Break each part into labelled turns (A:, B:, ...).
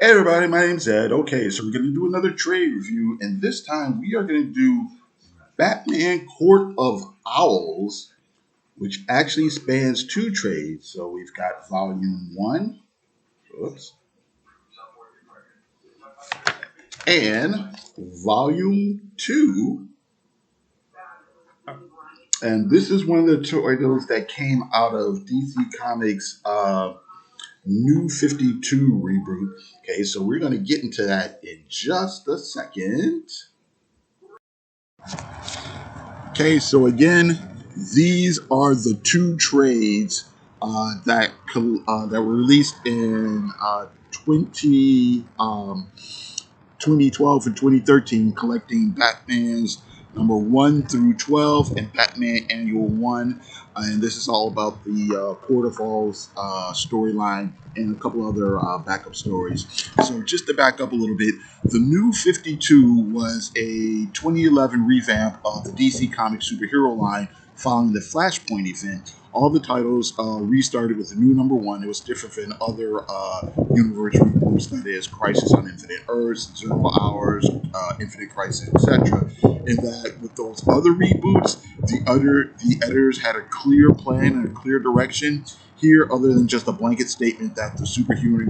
A: Hey everybody, my name's Ed. Okay, so we're going to do another trade review, and this time we are going to do Batman Court of Owls, which actually spans two trades. So we've got Volume 1, oops, and Volume 2. And this is one of the titles that came out of DC Comics' New 52 reboot. Okay, so we're going to get into that in just a second. Okay, so again, these are the two trades that were released in 2012 and 2013, collecting Batman's number 1 through 12 and Batman Annual 1. And this is all about the Court of Owls storyline and a couple other backup stories. So just to back up a little bit, the New 52 was a 2011 revamp of the DC Comics superhero line following the Flashpoint event. All the titles restarted with the new number 1. It was different than other universe reboots, that is Crisis on Infinite Earths, 0 Hours, Infinite Crisis, etc. In that with those other reboots, the editors had a clear plan and a clear direction. Here, other than just a blanket statement that the superhero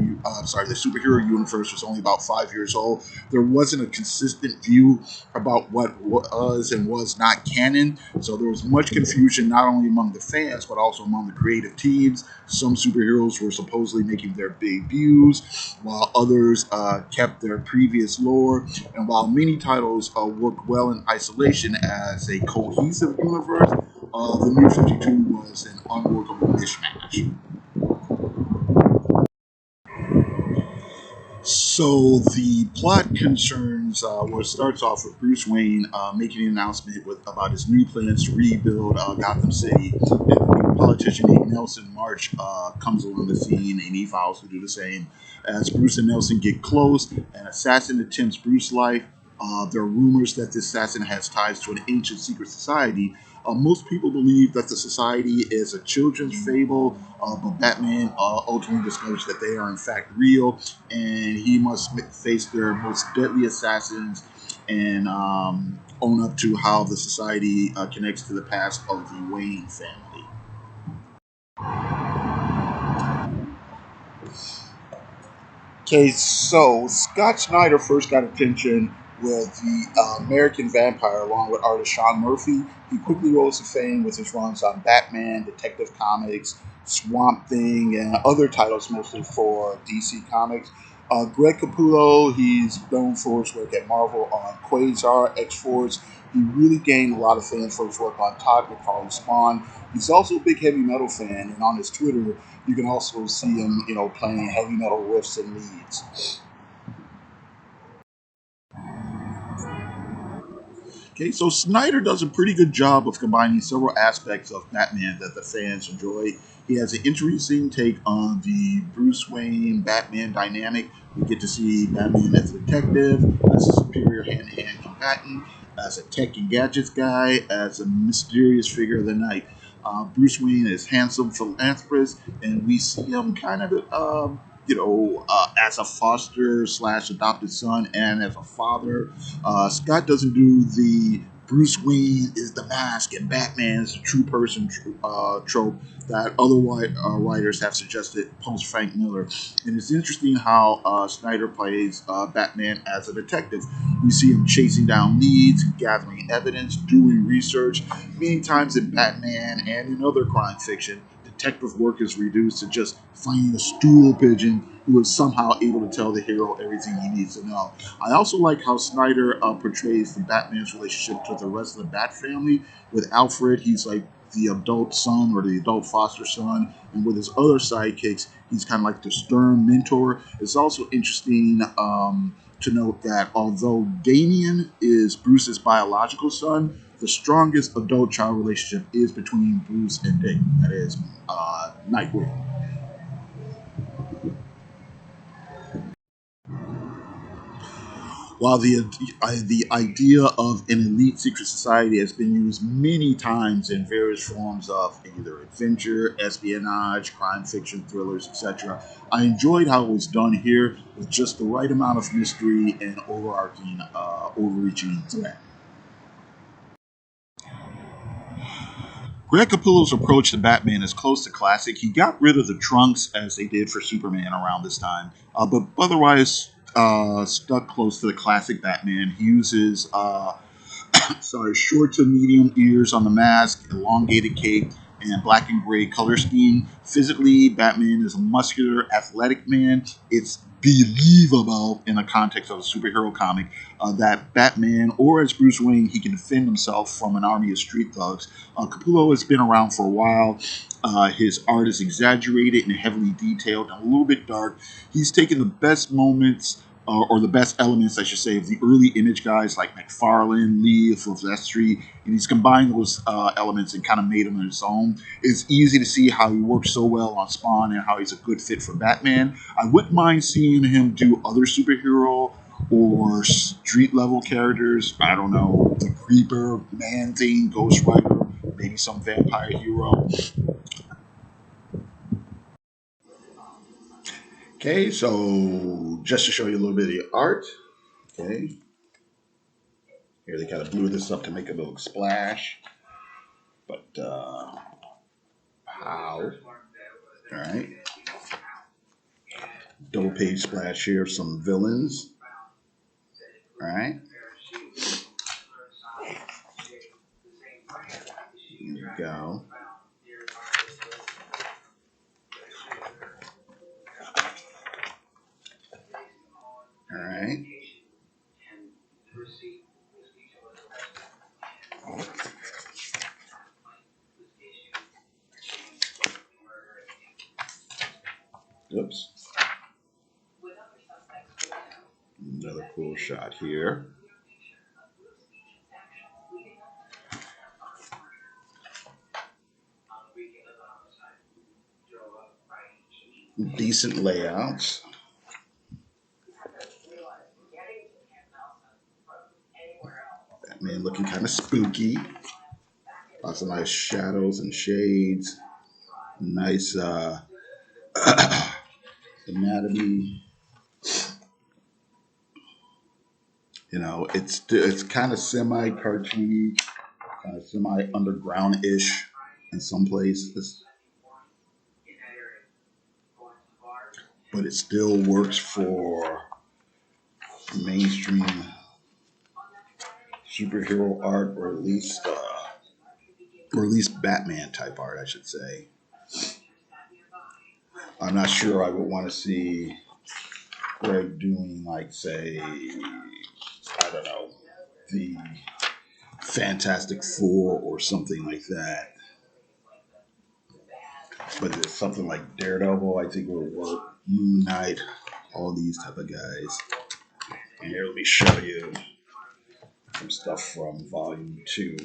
A: universe was only about 5 years old, there wasn't a consistent view about what was and was not canon. So there was much confusion not only among the fans but also among the creative teams. Some superheroes were supposedly making their debuts, while others kept their previous lore. And while many titles worked well in isolation as a cohesive universe, the New 52 was an unworkable mishmash. So the plot concerns what starts off with Bruce Wayne making an announcement about his new plans to rebuild Gotham City, and the new politician named Nelson March comes along the scene, and he vows to do the same. As Bruce and Nelson get close, an assassin attempts Bruce's life. There are rumors that this assassin has ties to an ancient secret society. Most people believe that the society is a children's fable, but Batman ultimately discovers that they are in fact real, and he must face their most deadly assassins and own up to how the society connects to the past of the Wayne family. Okay, so Scott Snyder first got attention with the American Vampire along with artist Sean Murphy. He quickly rose to fame with his runs on Batman, Detective Comics, Swamp Thing, and other titles mostly for DC Comics. Greg Capullo, he's known for his work at Marvel on Quasar, X-Force. He really gained a lot of fans for his work on Todd McFarlane's Spawn. He's also a big heavy metal fan, and on his Twitter, you can also see him, playing heavy metal riffs and leads. Okay, so Snyder does a pretty good job of combining several aspects of Batman that the fans enjoy. He has an interesting take on the Bruce Wayne Batman dynamic. We get to see Batman as a detective, as a superior hand-to-hand combatant, as a tech and gadgets guy, as a mysterious figure of the night. Bruce Wayne is handsome philanthropist, and we see him kind of, as a foster slash adopted son and as a father. Scott doesn't do the Bruce Wayne is the mask and Batman is the true person trope that other writers have suggested post Frank Miller. And it's interesting how Snyder plays Batman as a detective. We see him chasing down leads, gathering evidence, doing research. Many times in Batman and in other crime fiction, detective work is reduced to just finding a stool pigeon who is somehow able to tell the hero everything he needs to know. I also like how Snyder portrays the Batman's relationship to the rest of the Bat family. With Alfred, he's like the adult son or the adult foster son, and with his other sidekicks, he's kind of like the stern mentor. It's also interesting to note that although Damian is Bruce's biological son, the strongest adult-child relationship is between Bruce and Dick. That is Nightwing. While the idea of an elite secret society has been used many times in various forms of either adventure, espionage, crime fiction, thrillers, etc., I enjoyed how it was done here with just the right amount of mystery and overreaching threat. Greg Capullo's approach to Batman is close to classic. He got rid of the trunks as they did for Superman around this time, but otherwise stuck close to the classic Batman. He uses short to medium ears on the mask, elongated cape, and black and gray color scheme. Physically, Batman is a muscular, athletic man. It's believable in the context of a superhero comic that Batman, or as Bruce Wayne, he can defend himself from an army of street thugs. Capullo has been around for a while. His art is exaggerated and heavily detailed and a little bit dark. He's taken the best moments or the best elements, I should say, of the early image guys like McFarlane, Lee, Silvestri, and he's combined those elements and kind of made them his own. It's easy to see how he works so well on Spawn and how he's a good fit for Batman. I wouldn't mind seeing him do other superhero or street level characters. I don't know, the Creeper, Man Thing, Ghost Rider, maybe some vampire hero. Okay, so just to show you a little bit of the art. Okay, here they kind of blew this up to make a little splash, but how? All right, double page splash here of some villains. All right, here we go. All right. Oops. Another cool shot here. Decent layouts. Batman looking kind of spooky. Lots of nice shadows and shades. Nice anatomy. You know, it's kind of semi cartoony, semi underground ish in some places, but it still works for mainstream superhero art, or at least Batman type art, I should say. I'm not sure I would want to see Greg doing, like, say, I don't know, the Fantastic Four or something like that. But it's something like Daredevil, I think will work. Moon Knight, all these type of guys. And here, let me show you some stuff from Volume 2.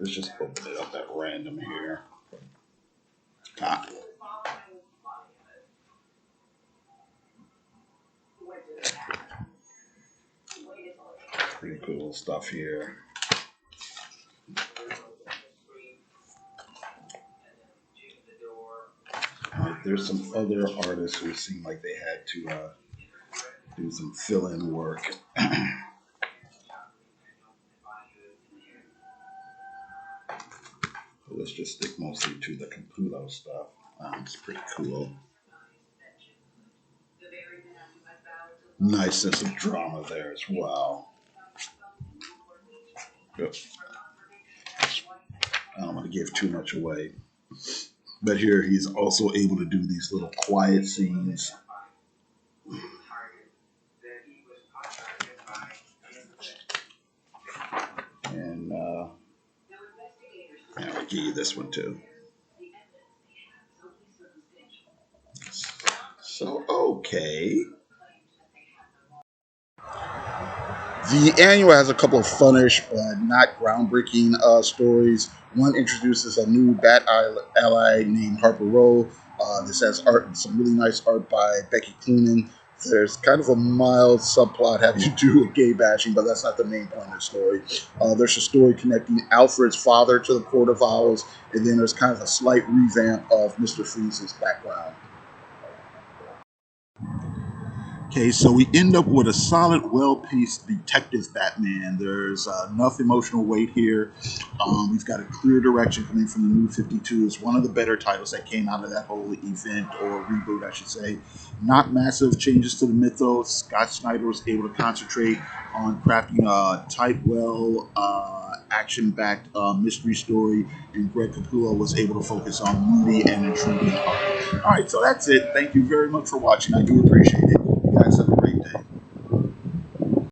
A: Let's just open it up at random here. Ah, pretty cool stuff here. There's some other artists who seem like they had to do some fill-in work. Let's just stick mostly to the Capullo stuff. It's pretty cool. Nice sense of drama there as well. Yep. I don't want to give too much away. But here he's also able to do these little quiet scenes. And I'll give you this one too. So, okay. The annual has a couple of funnish but not groundbreaking stories. One introduces a new Bat ally named Harper Row. This has art, some really nice art by Becky Cloonan. There's kind of a mild subplot having to do with gay bashing, but that's not the main point of the story. There's a story connecting Alfred's father to the Court of Owls, and then there's kind of a slight revamp of Mr. Freeze's background. Okay, so we end up with a solid, well-paced detective Batman. There's enough emotional weight here. We've got a clear direction coming from the New 52. It's one of the better titles that came out of that whole event, or reboot, I should say. Not massive changes to the mythos. Scott Snyder was able to concentrate on crafting a tight, action-backed mystery story, and Greg Capullo was able to focus on moody and intriguing art. All right, so that's it. Thank you very much for watching. I do appreciate it. You guys have a great day.